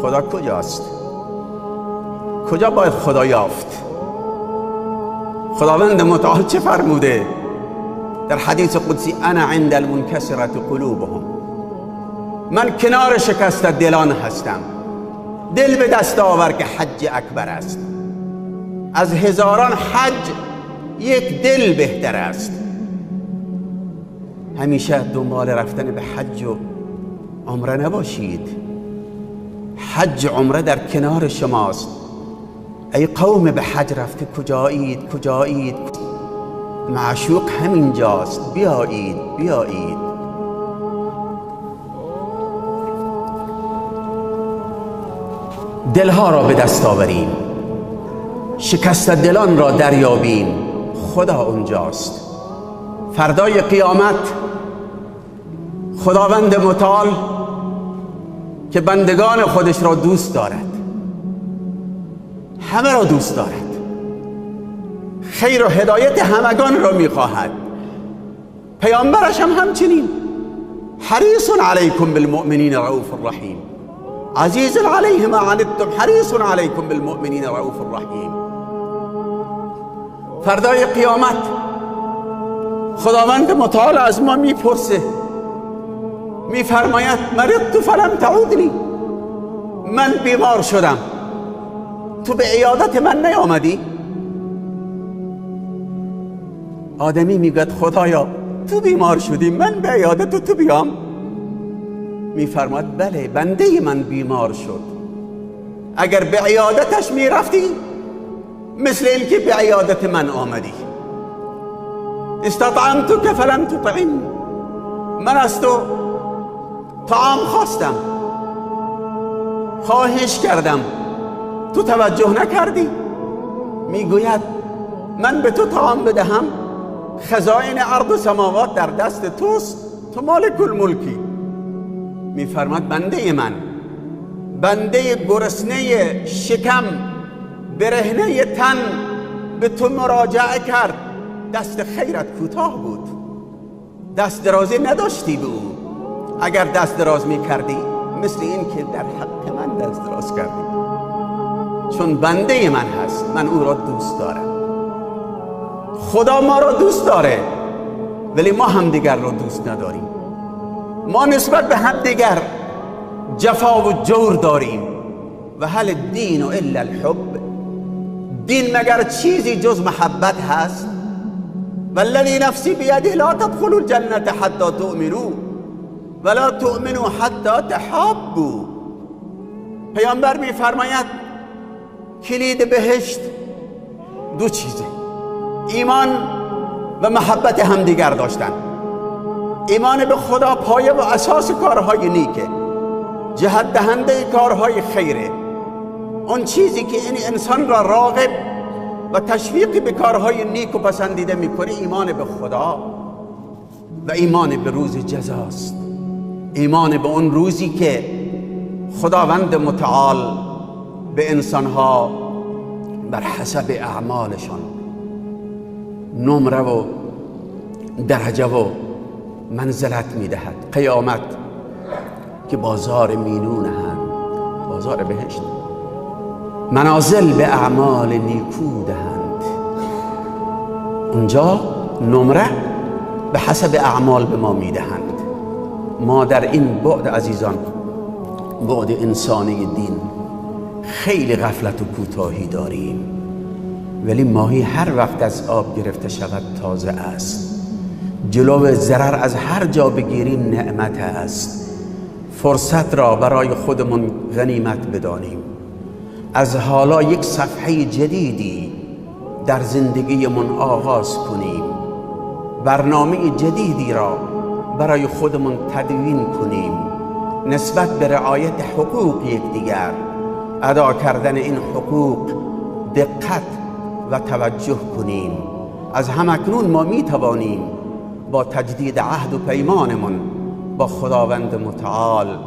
خدا کجاست؟ کجا باید خدا یافت؟ خداوند متعال چه فرموده در حدیث قدسی؟ انا عند المنکسرة قلوبهم، من کنار شکست دلان هستم. دل به دست آور که حج اکبر است. از هزاران حج یک دل بهتر است. همیشه دنبال رفتن به حج و عمره نباشید. حج عمره در کنار شماست. ای قوم به حج رفته کجایید؟ کجایید؟ معشوق همین جاست. بیایید بیایید. دلها را به دست آوریم، شکست دلان را دریابیم. خدا اونجاست. فردای قیامت خداوند متعال که بندگان خودش را دوست دارد، همه را دوست دارد، خیر و هدایت همگان را میخواهد. پیامبرش هم همچنین. حریص علیکم بالمؤمنین رؤوف الرحیم، عزیز علیه ما عنتم حریص علیکم بالمؤمنین رؤوف الرحیم. فردای قیامت خداوند متعال از ما میپرسه، میفرماید مرضت فلم تعودنی، من بیمار شدم تو به عیادت من نیامدی؟ آدمی میگه خدایا تو بیمار شدی، من به عیادت تو بیام؟ میفرماید بله، بنده من بیمار شد. اگر به عیادتش میرفتی مثل این که به عیادت من آمدی. استطعمتک فلم تطعمنی، من از تو طعام خواستم، خواهش کردم، تو توجه نکردی. میگوید من به تو طعام بدهم، خزائن ارض و سماوات در دست توست، تو مالک الملکی. میفرماد بنده من، بنده گرسنه شکم برهنه تن به تو مراجعه کرد، دست خیرت کوتاه بود، دست درازی نداشتی به او. اگر دست دراز میکردی مثل این که در حق من دست دراز کردی. چون بنده من هست، من او را دوست دارم. خدا ما را دوست داره ولی ما همدیگر را دوست نداریم. ما نسبت به همدیگر جفا و جور داریم. و هل الدین الا الحب، دین مگر چیزی جز محبت هست؟ والذی نفسی بیده لا تدخلوا الجنة حتی تؤمنوا ولا تؤمنوا حتی تحابوا. پیامبر میفرماید کلید بهشت دو چیزه: ایمان و محبت همدیگر داشتن. ایمان به خدا پایه و اساس کارهای نیکه، جهت دهنده کارهای خیره. اون چیزی که این انسان را راغب و تشویق به کارهای نیک و پسندیده میکنه ایمان به خدا و ایمان به روز جزاست. ایمان به اون روزی که خداوند متعال به انسانها بر حسب اعمالشان نمره و درجه و منزلت میدهد. قیامت که بازار مینونهند، بازار بهشت، منازل به اعمال نیکو دهند. اونجا نمره به حسب اعمال به ما میدهند. ما در این بعد عزیزان، بعد انسانی دین، خیلی غفلت و کوتاهی داریم. ولی ماهی هر وقت از آب گرفته شود تازه است. جلو ضرر از هر جا بگیریم نعمت است. فرصت را برای خودمون غنیمت بدانیم. از حالا یک صفحه جدیدی در زندگیمون آغاز کنیم. برنامه جدیدی را برای خودمون تدوین کنیم. نسبت به رعایت حقوق یکدیگر، ادا کردن این حقوق دقت و توجه کنیم. از همکنون ما می توانیم با تجدید عهد و پیمانمون با خداوند متعال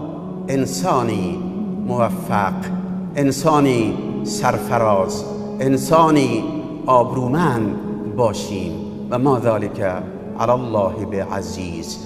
انسانی موفق، انسانی سرفراز، انسانی آبرومند باشیم. و ما ذلك علی الله بعزیز.